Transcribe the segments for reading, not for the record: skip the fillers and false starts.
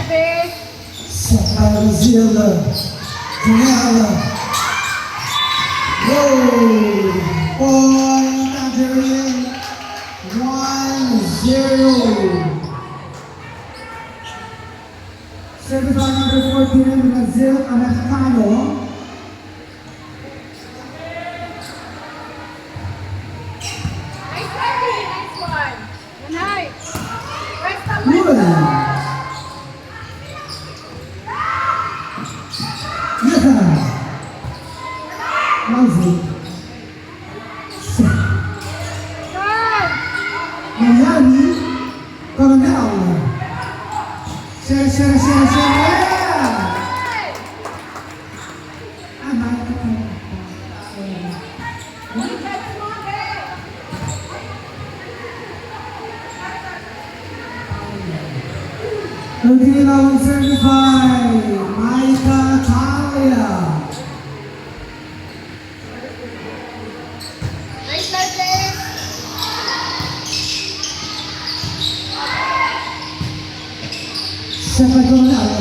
service. Zilla. Janela. Whoa. Point Nigerian. 1-0. Service by number 14, Brazil, Americano. Nice service. Nice one. Nice. Rest of Good. my Yeah. Lousy. Good. Miami. Coronel. Share. Yeah. Continuing service by Micah Talia. Nice service. Siapa Coronel?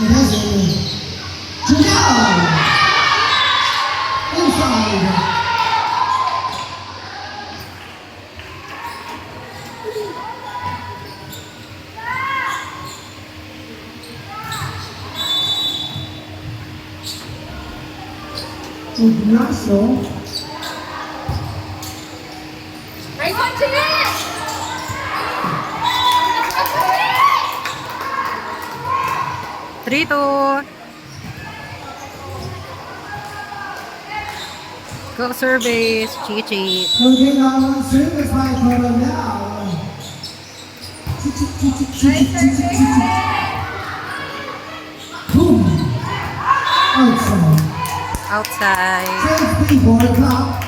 Janelle. Inside. Ignacio. Nice one, Jeanette. 3-2. Go service, Chichi. Continuing service by Coronel. Boom. Outside. Outside. Safety boy clock.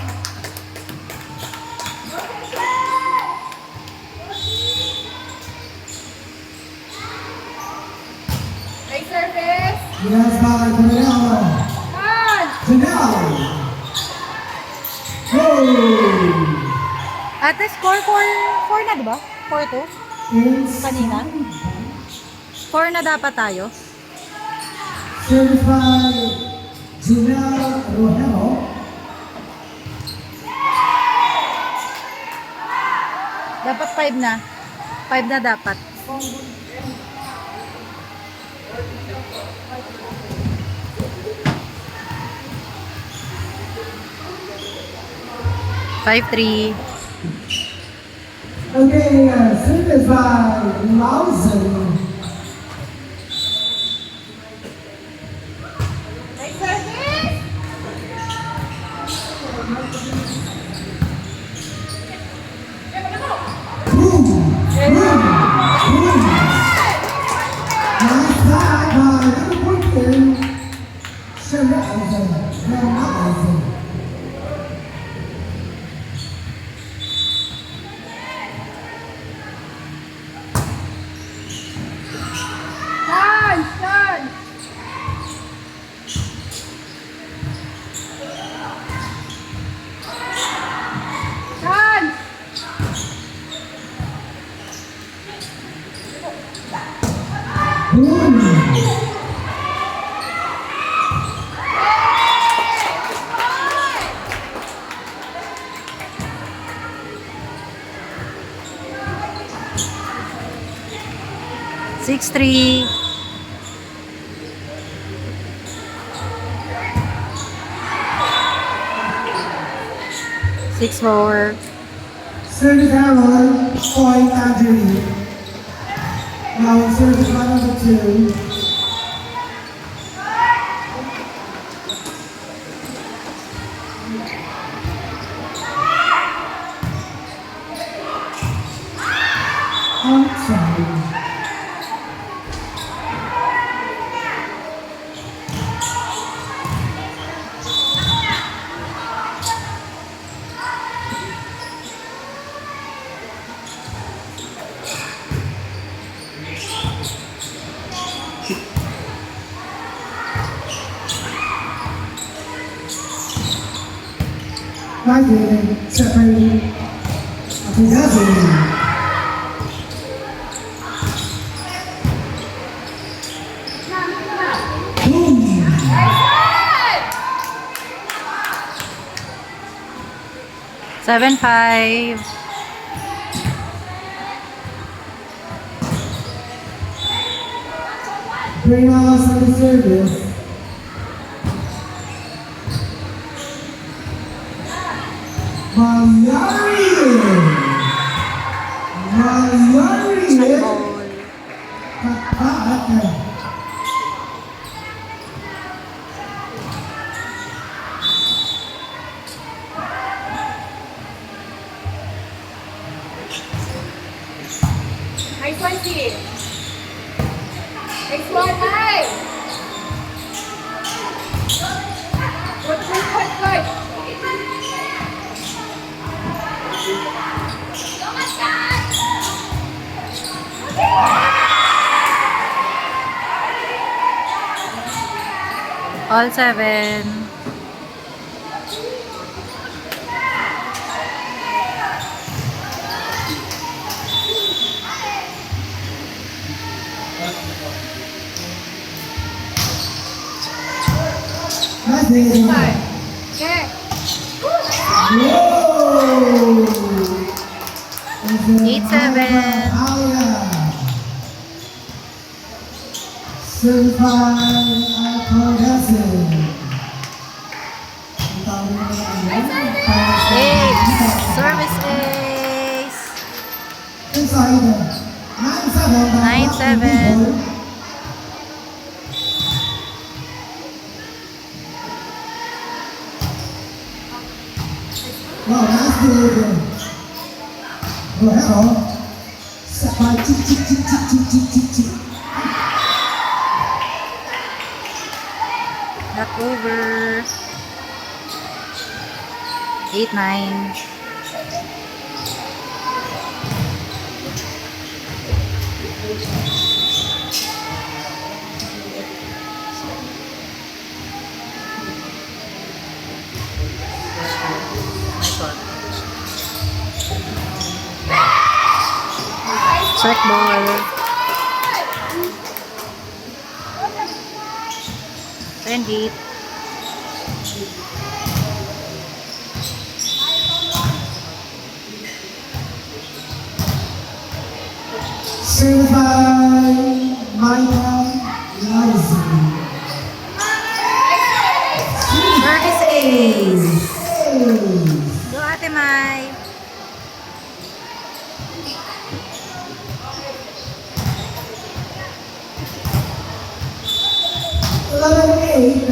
Nice service. Yes, by Coronel. Good. Janelle. Oh. Ate, score 4 na, diba? 4-2? Kanina? 4 na dapat tayo. Service by Janelle Rojero. Dapat 5 na. 5 na dapat. Five, 3. Okay, service by Lawson. Nice service. Boom. Nice try by number 14. Sheriff Lawson. Done. Done. Boom. Six, 3. Six, 4. Service Harold. Point Adri. Now service by number 2. Outside. Lagi, sepay, atigasin. 7-5. Bring us on the service. Mayari. Ball. Kapag. Nice one, Steve. Next one, hey. Good. All 7. Nothing. Okay. Whoa. 8-7. Certified Alcohol. Ace. Service ace. Inside. 9-7. Wow, nice delivery. Go ahead, on. Set by tick, tick, tick, tick, tick, tick, tick, tick. Knock over. 8-9. Check ball. 10-8. Certified Michael Rising. Service ace. Go, Ate Mai. Level 8.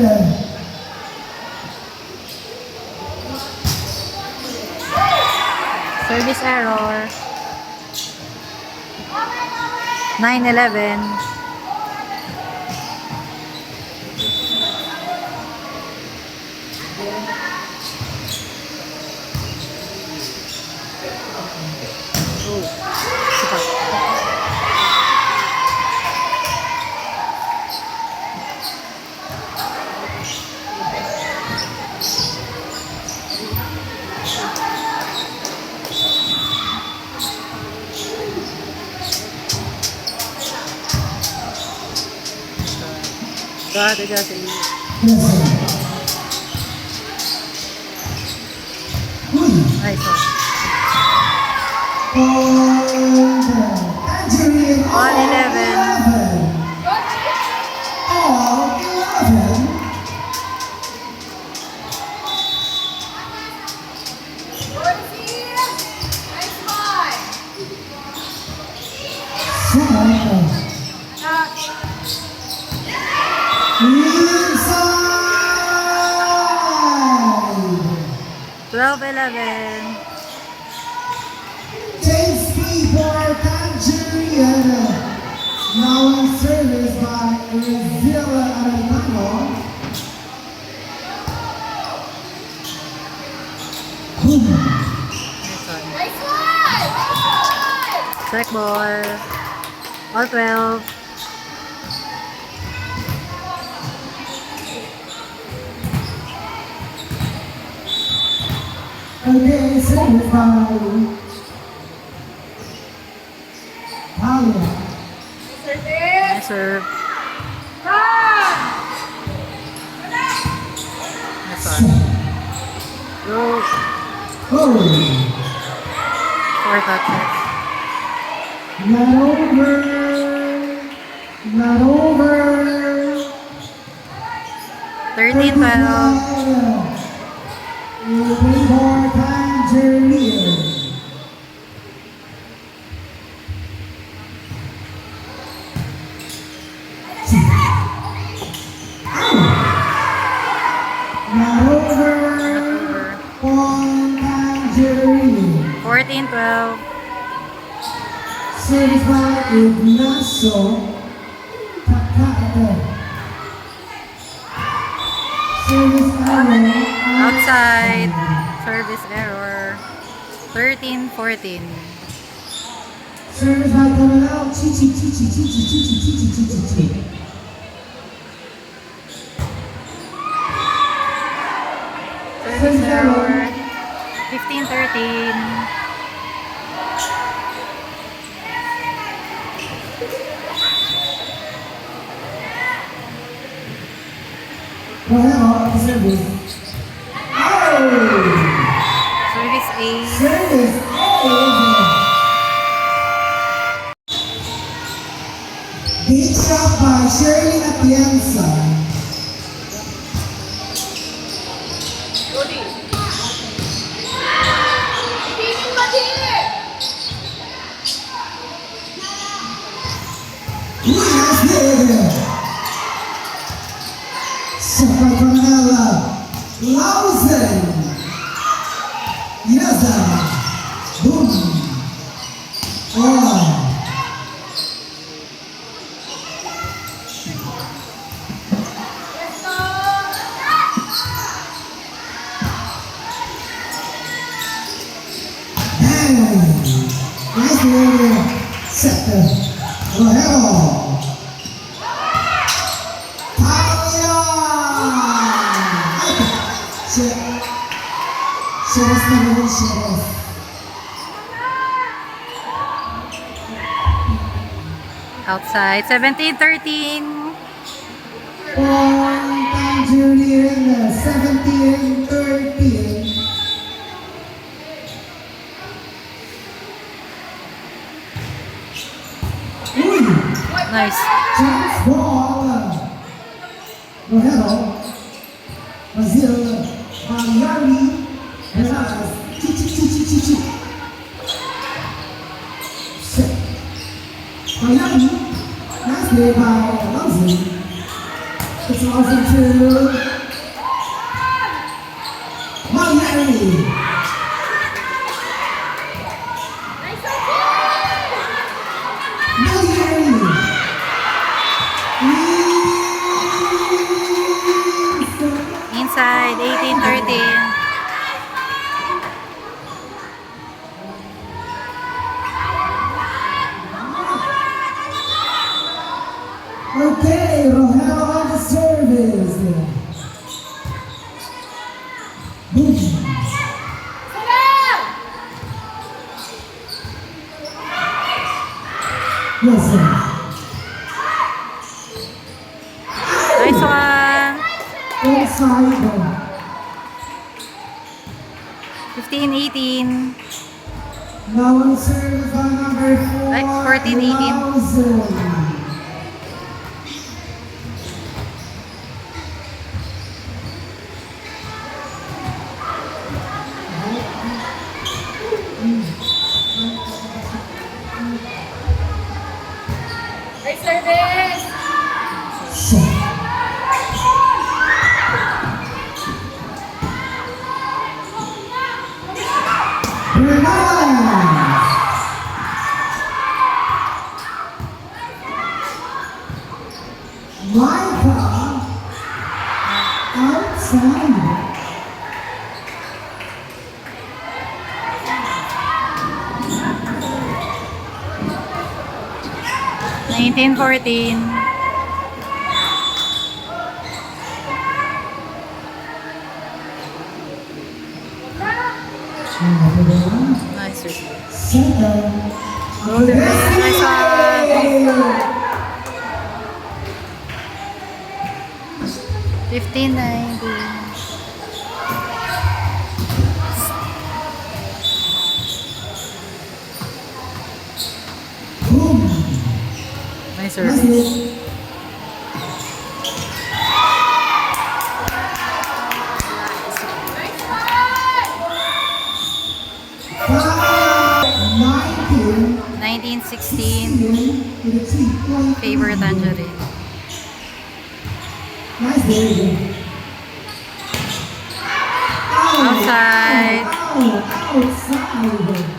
Service error. 9-11. God, it doesn't. Yes, sir. Nice one. Tangerine. All 11. All 11. Inside. 12-11. Tasty for Tangerine. Now in service by Zilla Arellano. Boom. Nice one. Check ball. All 12. Okay, service by Talia. Nice serve. Nice one. Go. Oh, 4 touches. not over. Not over. 13, 12. One more time, Jeremy. Not over. One time, Jeremy. 14, 12. Service by Ignacio. Takata. Service error. Outside. Service error. 13, 14. Service by coming out. Chichi, chichi, chichi, chichi, chichi, chichi, chichi. Service error. 15, 13. Well, service. Oh! Service A. Service. Beat shot by Shirley Atienza. Rudy. Tingin ba din? Yes, baby. Super Cornella. Lausen. Yaza. Boom. Oh. Let's go. Nice little sector. Rohero. Talia. Sheriff naman Sheriff. Outside. 17, 13. One time Julian. 17, 13. Uy! Nice. Chance ball. Rohero. Brazil. Mariani. Renas. Chichi, chichi, chichi. Set. Mariani. Nice play by Lausen. It's Lausen to Mariani. Nice okay. Mariani. Inside. 18, 13. Okay, Rohero on the service. Boom. Salam! Yes, sir. Nice one. Inside. 15, 18. Now on service by number 4. Like 14, 18. Lausen. Nice service! Set. Relax. Micah outside. Nineteen, 14. Nice receive. Second. Nice one. 15, 19. Nice Nice service. move. Nice one! 19. 19-16. With a 3-point Favor Tangerine. Nice move. Outside. Outside.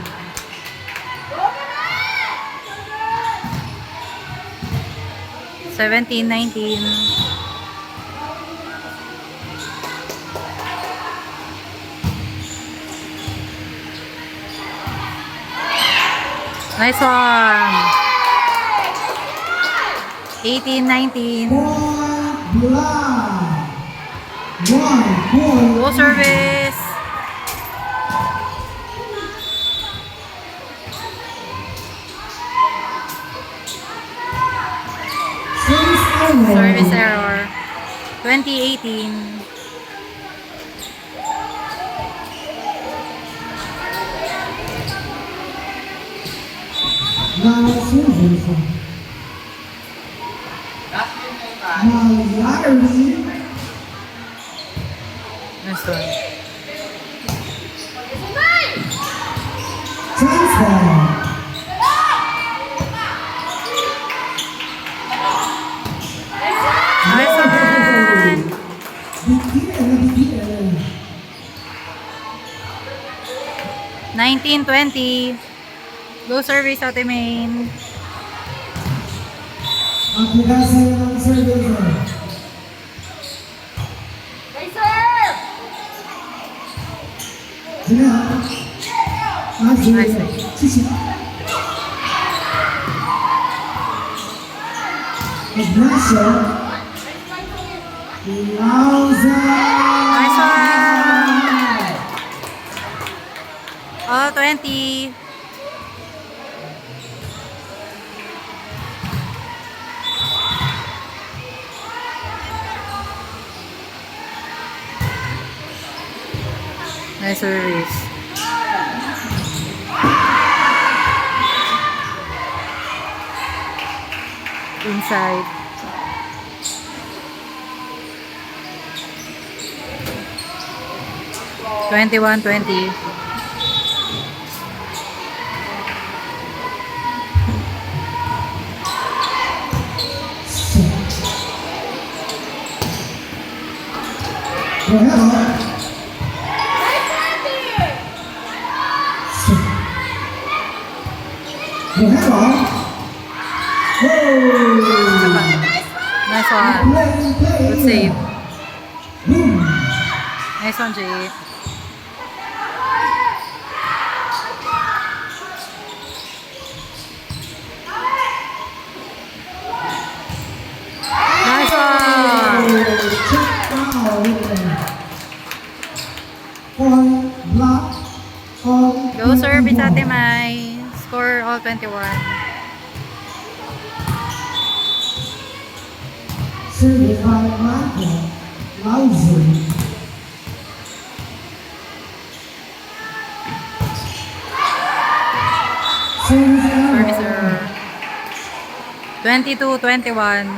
17-19. Nice one. 18-19. Point blank. 1 point. Go service. Service error. 20-18. Now service. Malari. Nice one. Transfer. Nice one. Bigyan. 19-20. Go service, Ate Main. Ang pagkasaya ng service. Nice serve! Sina? Nice. Sisi. Ignacio. Lauza. Nice one. Oh, 20. Nice service. Inside. Twenty-one, 20. Go ahead, Nice Andy! Go ahead, Whoa! Nice one. Play. Good save. Boom. Nice one, Jay. Nice one. Check out. Point block. All Go service, Ate Mai. Score all 21. Service by Michael Lauser. Service error. 22-21.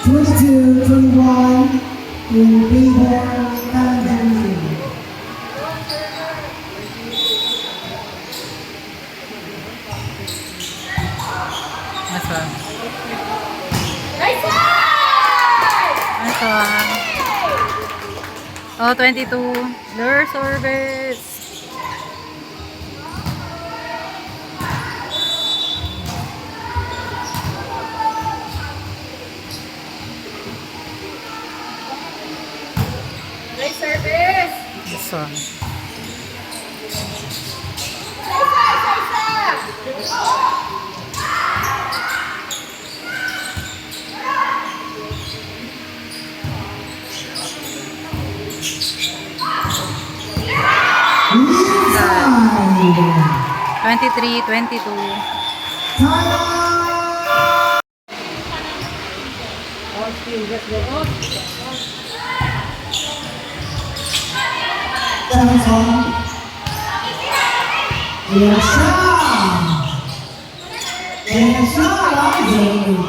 Twenty-two, 21 in Billboard, Tanzania. Nice one. Nice one! Nice one. Oh, 22. Lure service. Nice service! This one. Nice serve! Inside. 23-22. Time. Chance on. Elsa. Elsa rising.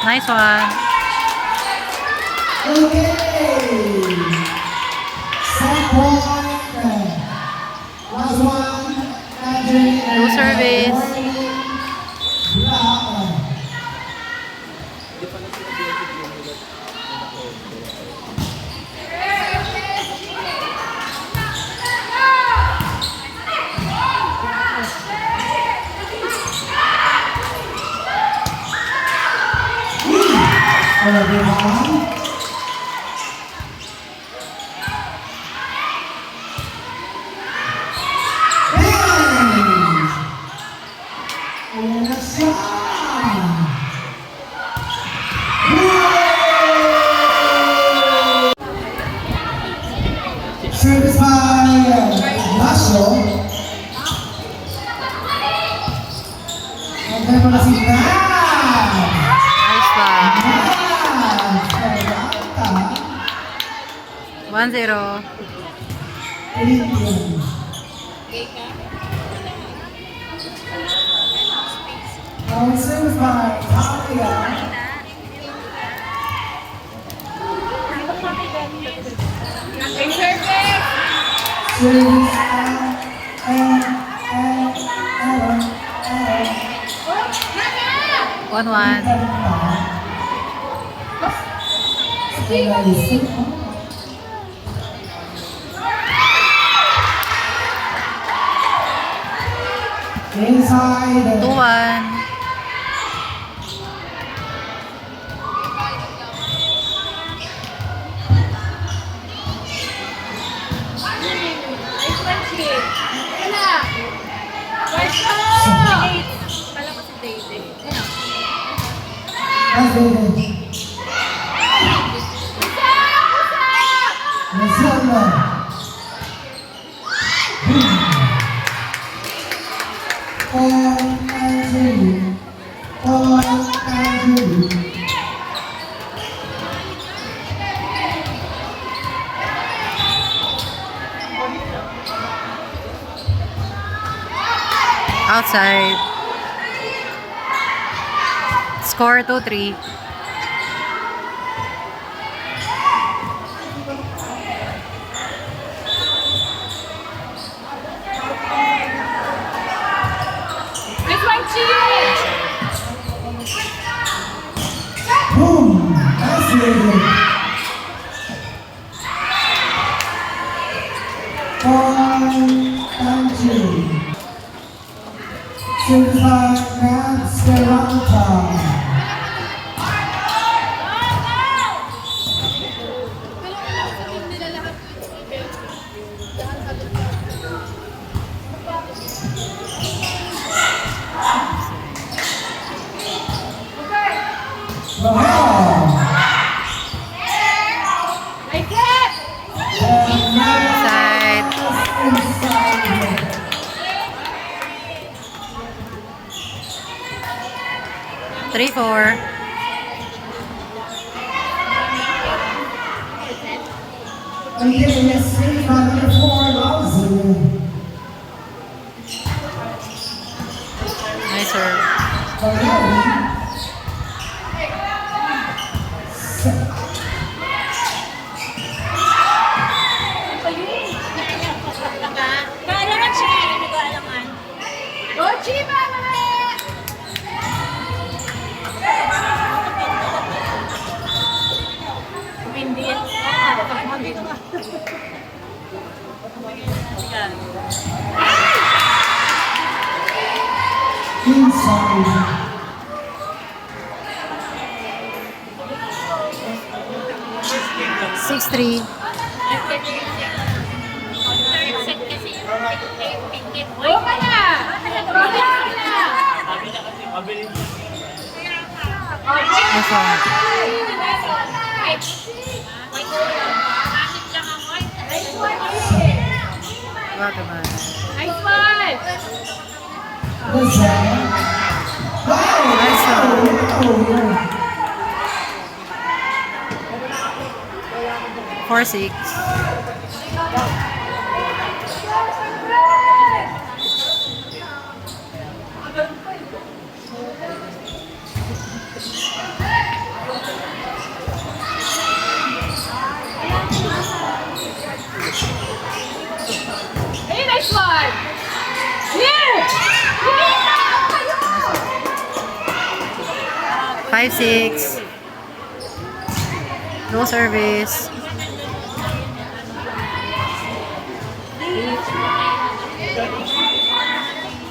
Nice one. Okay. Set point. Last one. No service. Service by Lasho. And then para si Nice one. 1-0. Service by Talia. May service. Service Oh, Nana! 1-1. Inside. 2-1. Nice one, Chick. Wala. Nice one. Kala ko si David. That's David. Mazella. Outside. Score 2-3. Nice one, Chick. Boom. That's David. 1-2. Service by Esperanza. Nice hit. Outside. Three, 4. Again, let's see by number 4, Lawson. Nice serve. Kaalaman, Chick. Hindi ko alaman. Go, Chick, mama! Hindi. Inside. 6-3. Go ka na! Go ka na! Nice one. Guatemala. Nice one! Listen. Wow. Nice one. Oh, yeah. 4-6. Hey, nice one! Here! Here! 5-6. Low service.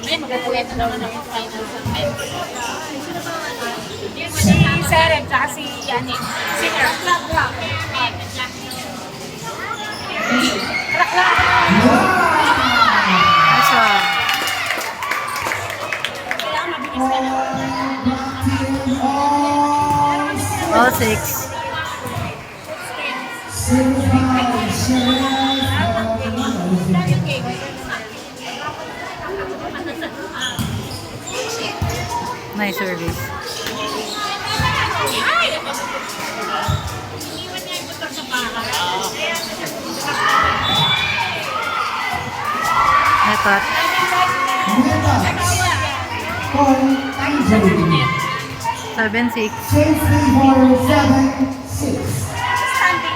Ay, magagalit na naman ang final sa men. Si Seren, tsaka si Yannick. Si Crack. Nice one. Kailangan mabilis ka na. All 6. Nice service. Ay! Iniwan niya yung motor sa bahay. Netot. Angeli. 7-6. 6-3-4-7-6.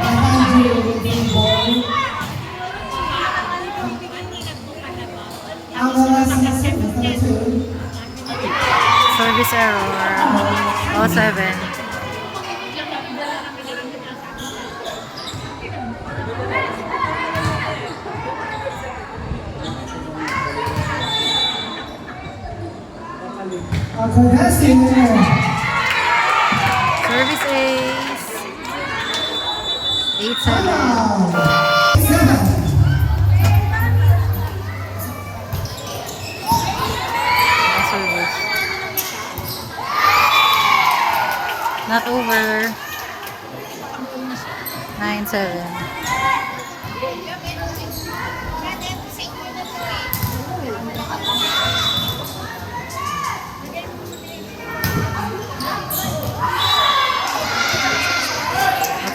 Angeli boy. Ang oras na 7-2. Service error. All 7. Contesting Service ace. 8-7. 7. Nice service. Not over. 9-7.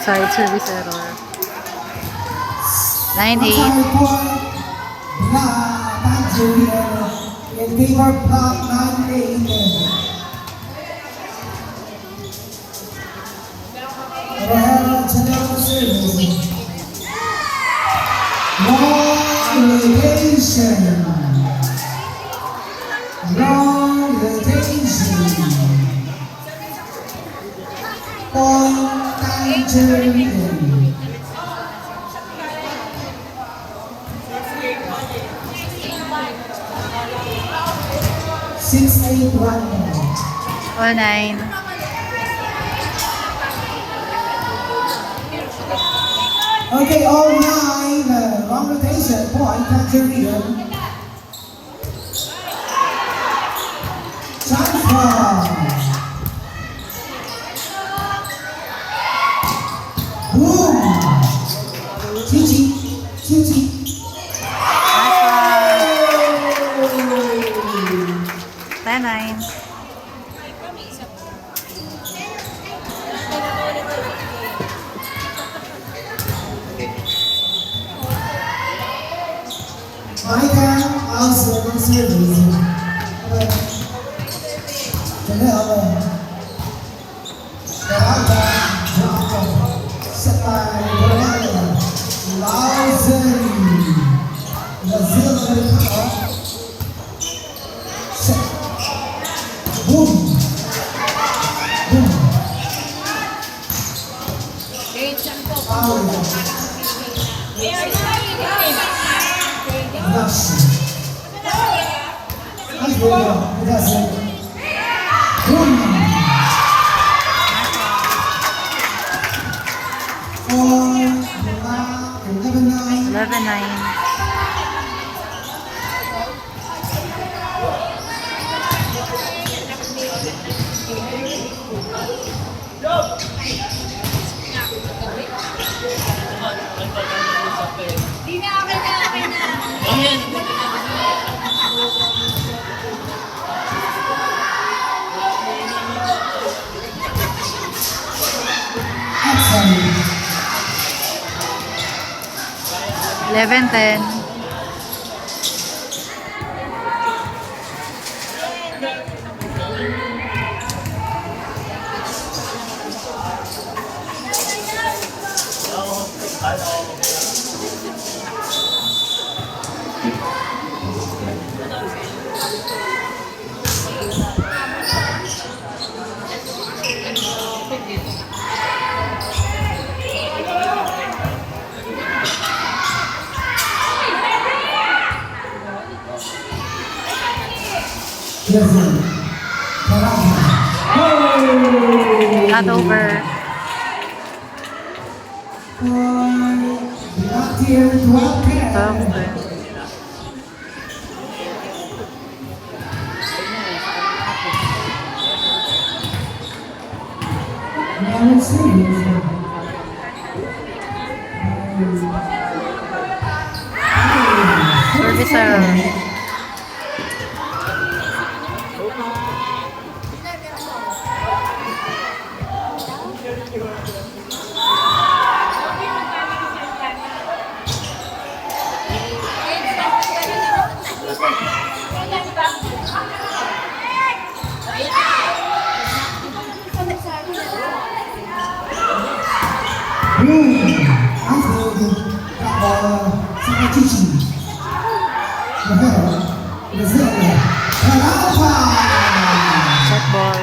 Outside service error. 9-8. Angeli in favor of block 9-8. Long rotation. Long rotation. Point Angeli. 6-8-1. All 9. Okay, all 9. Long rotation. Point Angeli. Transfer. Boom. Chichi. Chichi. Nice one. 10-9. Micah also on service. Set by Borrell. Lawson. Brazil. Set. Boom. Boom. Foul. Rush. Nice ball. That's it. Boom. Four. 11-9. 11-9. Di na, okay na, okay na. Excellent. 11-10. Listen. Not over. Not here, 12-10. 12-10. Now let's see. Service error. Check ball.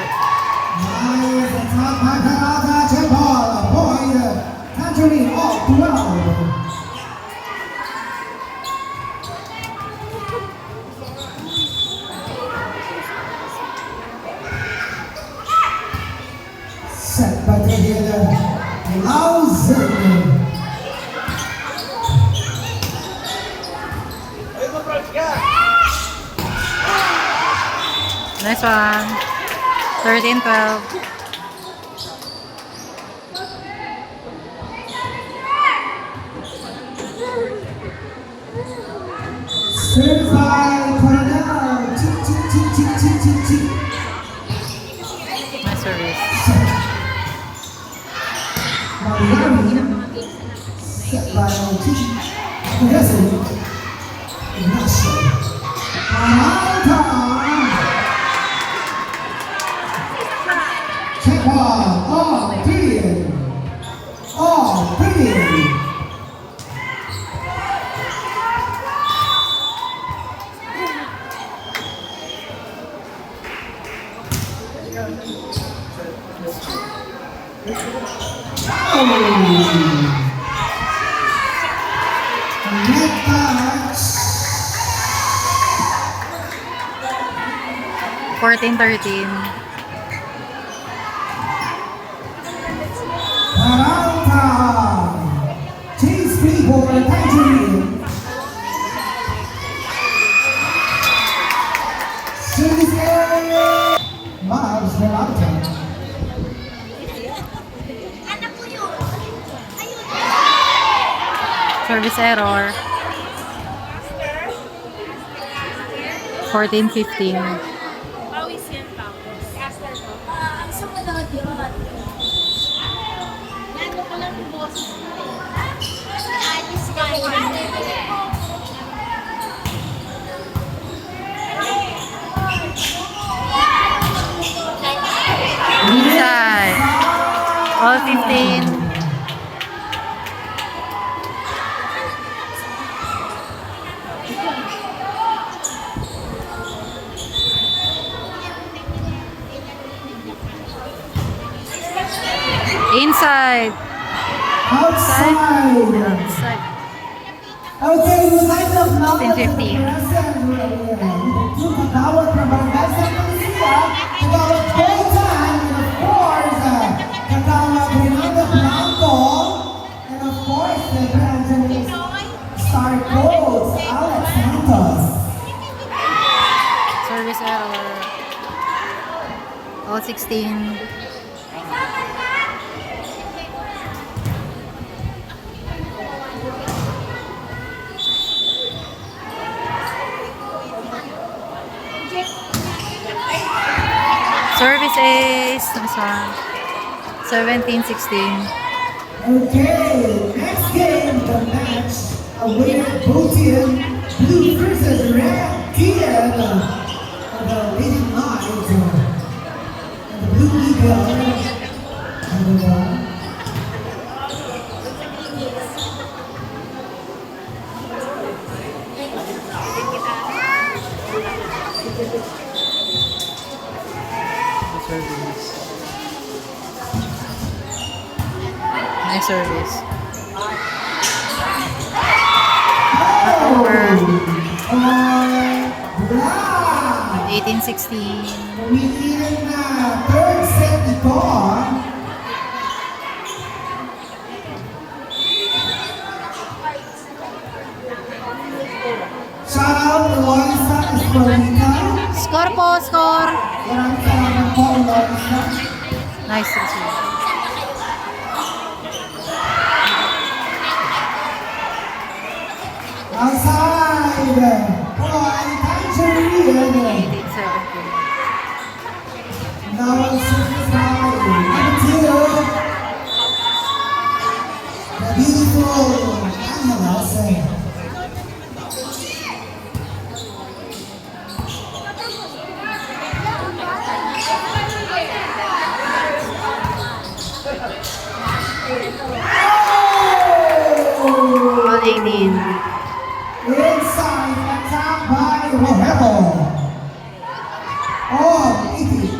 Set by the Lausen. Nice one. 13-12. Served by Coronel. Tick, tick, tick, tick, tick, tick, tick. Nice service. Mariani. Set by Tiki. Ignacio. Amanda. Check ball. Oh, brilliant. Oh, brilliant. Net touch. 14-13. Paranta. Chase people and Tangerine. Service area. Miles Peralta. Anak ko yun. Ayun. Service error. 14-15. Pawis yan, pawis. Caster to. Ang sumunod yun. Nando ko lang yung boses ko. Alis ka. Inside. All 15. Inside. Outside. Inside. Okay, we like the flower. 10-15. Kagawad from Barangay San Lucia, Kagawad Coltan, and of course, Kagawad Renata Blanco, and of course, the Evangelist Star Coach, Alex Santos. Service error. All 16. Service ace. Nice one. 17-16. Okay, next game, the match awaited both team. Blue versus red team. And the leading line and the blue eagle. And Nice service. black. 18-16. Within third set ito. Shout out Eloisa Esperita. Score po, score. Maraming salamat po Eloisa. Nice receive. Outside. Tangerine. 18-17. Now on surface side. Number 2. The beautiful Angela Say. All 18. Inside attack by Rohebo. Oh, 80.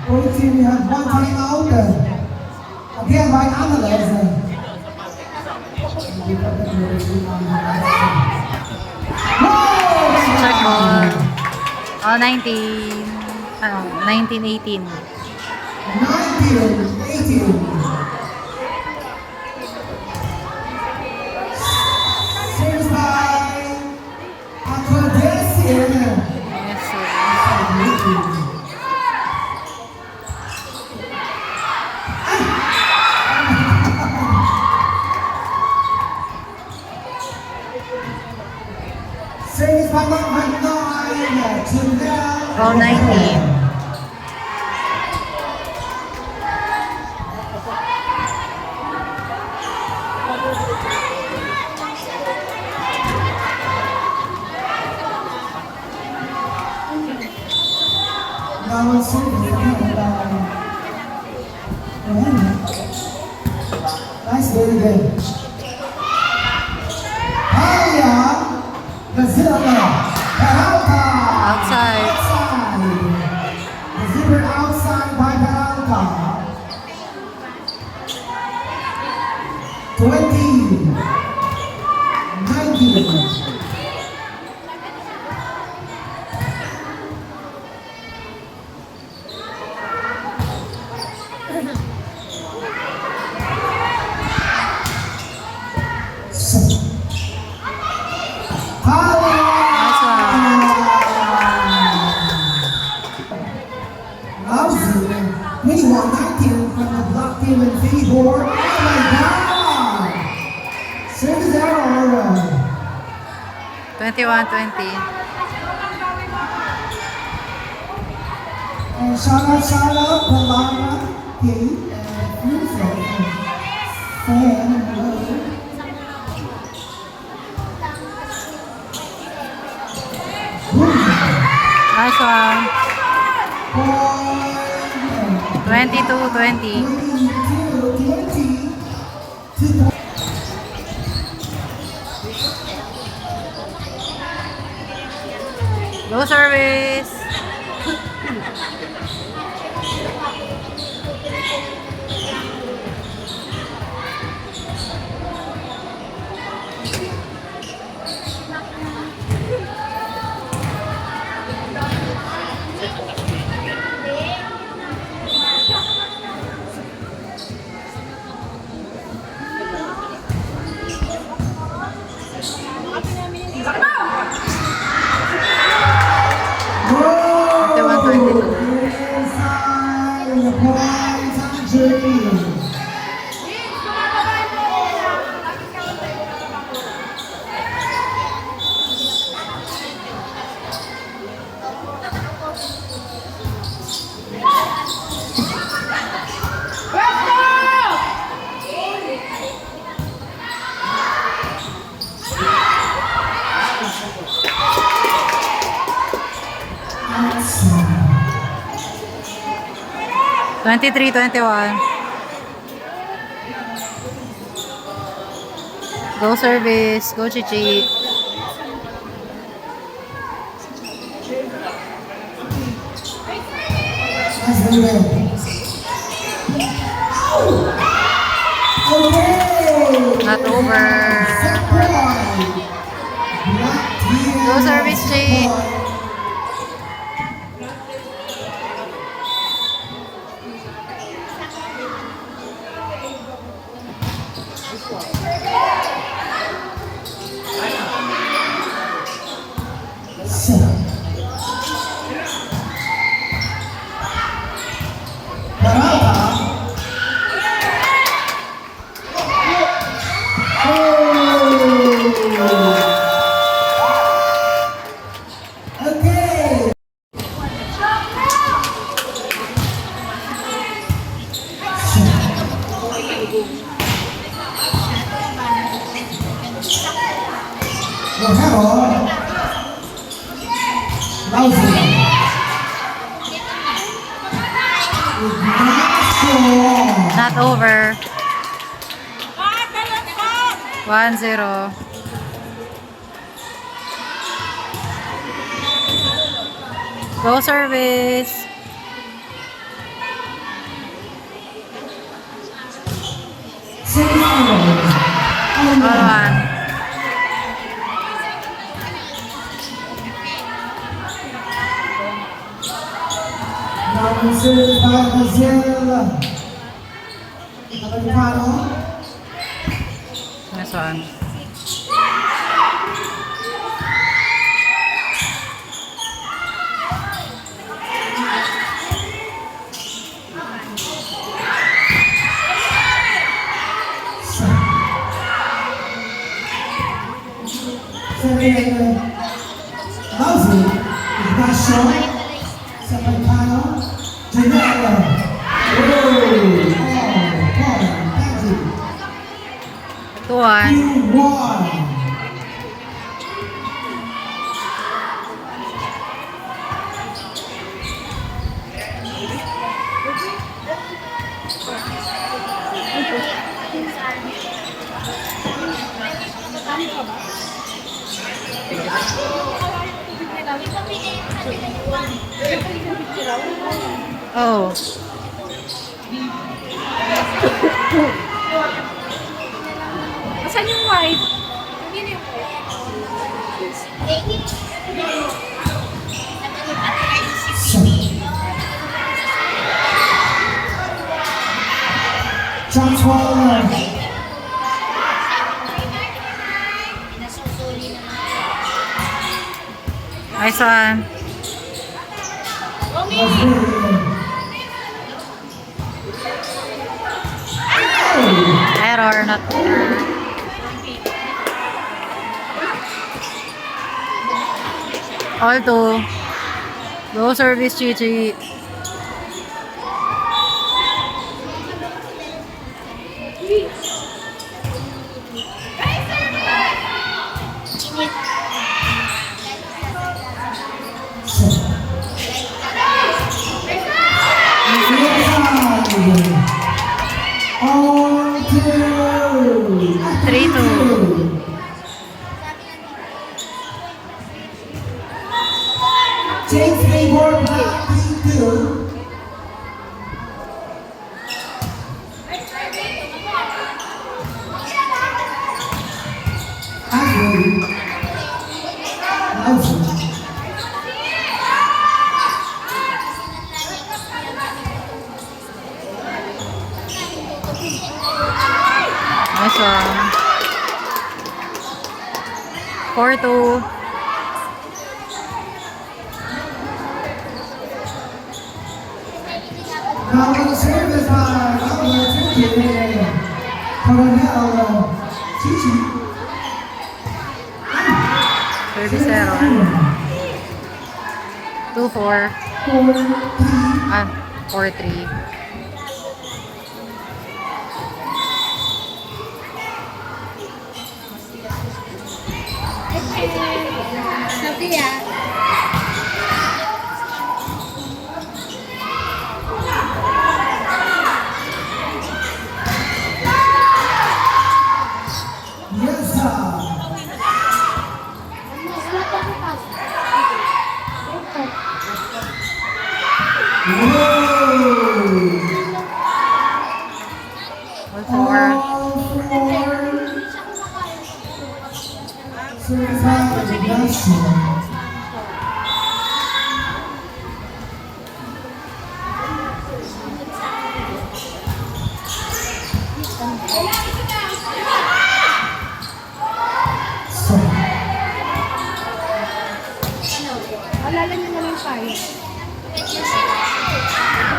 Both team have one time out. Again by Analyze. Check ball. All 19. 19-18. 19, 18. Service by Acrodesian. Yes, sir. Service by Magnolia to them. All 19. Now on service. Nice, very good. Halia, Gazilla, Peralta. Outside. Outside. The zipper outside by Peralta. 20. 19. Nice Lousy. 21-19 from the block team in Figure. Oh my God! Service error. 21-20. And shout out, Palama, Kate, and Fuso. Fan, hello. Nice one. 22-20. 22-20. Go service. Go! 23-21. Go service. Go Chichi. As we will. Okay. Not over. Set point. Black team. Go service, Chi. Set. Barata. Oh. Okay. Hello. Lousy. Not over. 1-0. Go service. All one. Nice one. Lousy is not short. Sapatano. Janela. Oh, thank you. 2-1. You won. Oh. Asan yung white? Hindi yung Transformer. Nice one. Error, not all two. Go service, Chichi. On two. 3-2. James Hayward, Black Team 2. Andrew. Lousy. Nice one. 4-2. Now on the service by number 50, Coronel Chichi. Service error. 2-4. 4-3. Service by Ignacio. So, Alala niyo naman tayo.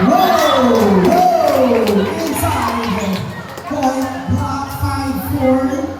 whoa! Inside. Point block 5-4.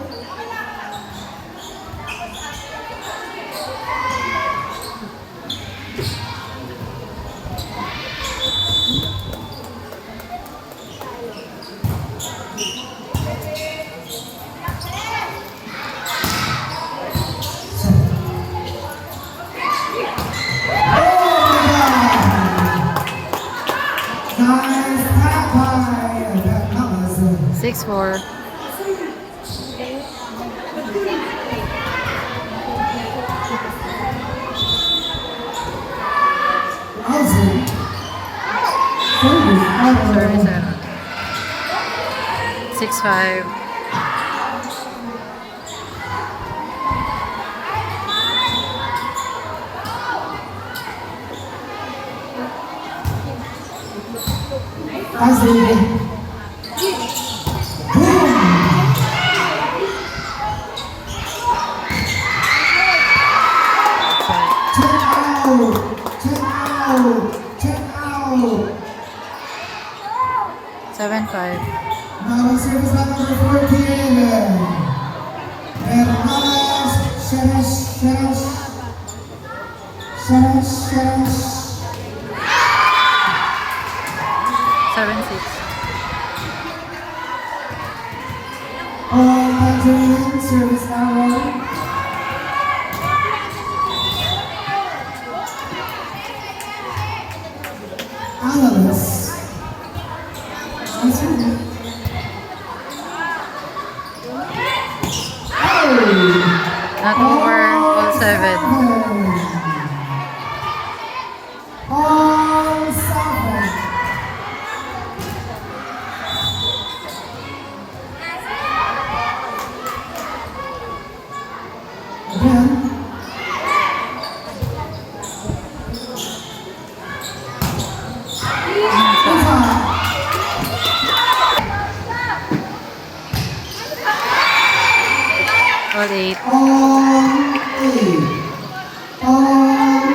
Nice tap by Thomas. 6-4. Austin. Service Service error. 6-5. Austin. Boom. Check out. Check out. Check out. 7-5. Now service by number 14. Hermanas Sheresh. 7-6. All Nigerian service arrow. Analysts. Not over. All 7. All 7. Again. Inside. All 8. On 8. On 8.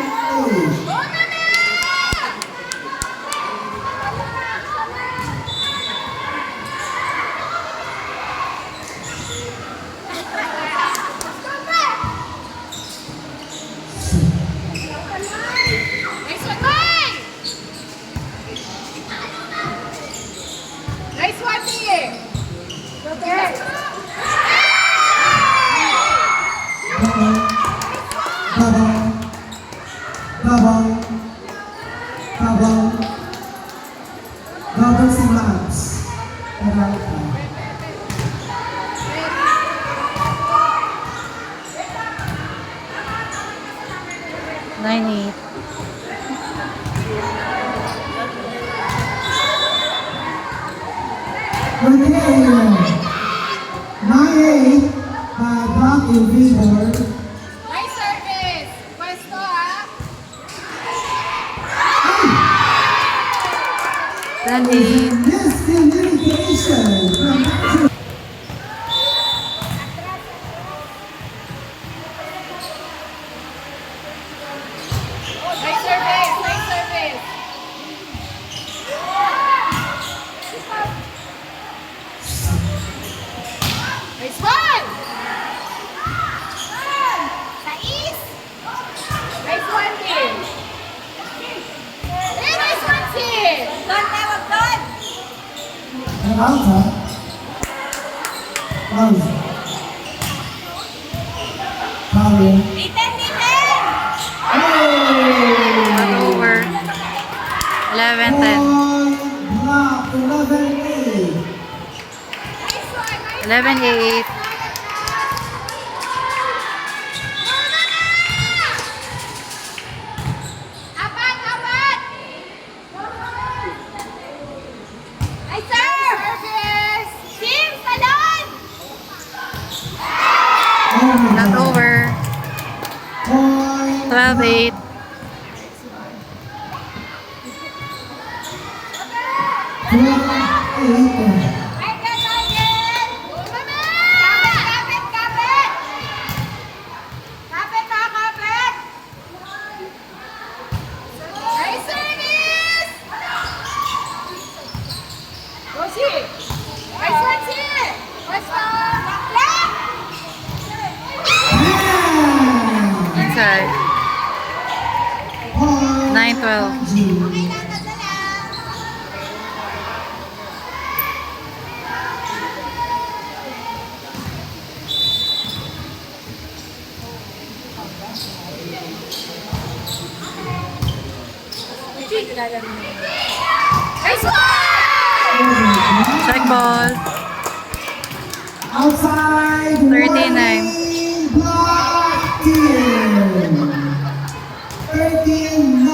Nice one, Mike! Nice one, Mie! Double si Max. 9-8. Again. 9-8 by Block in Vibor. Nice service! Pwesto, ha? 10-8. Miscommunication from Nice service! Nice service! Nice one! Sais! Nice one, Tim! Hey, nice one, Tim! Doon, tawag doon! Peralta. Alonso. Pablo. Titan, Titan! Not over. 11-10. Block 11-8. Nice one! Nice 11-8. Apat! Apat! Nice service! Tim, talon! Oh my Not God. over. 12-8. Inside. 9-12. Check ball. Outside. 39. Block in. 13-9.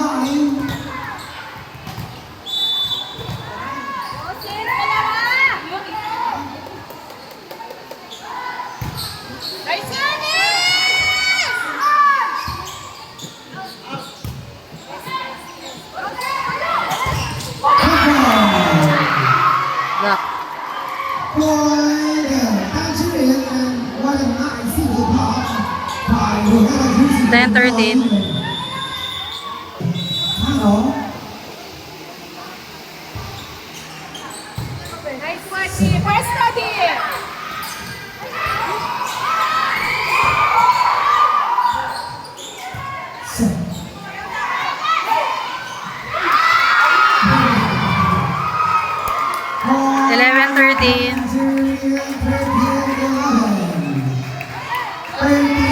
Block. Point Tangerine and what a nice single block by Rohana 10-13. Ano? Point 11-13. Tangerine 13-11. 13-11.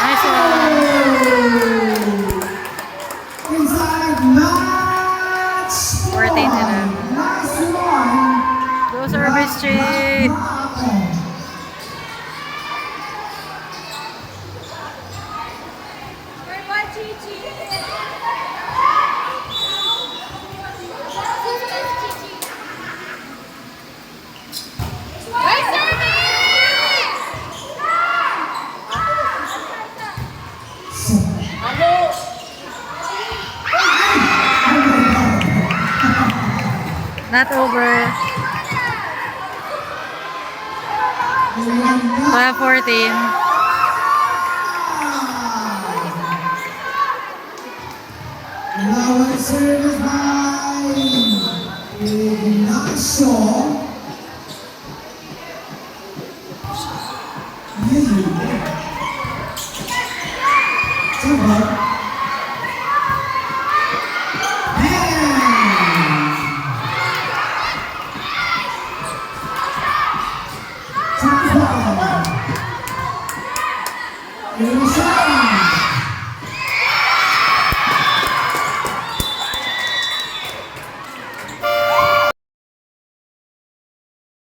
Nice one. Inside match 14-11. Nice one. Go service, Chi. Not over. 12-14. Now it's service by Ignacio. Yeah.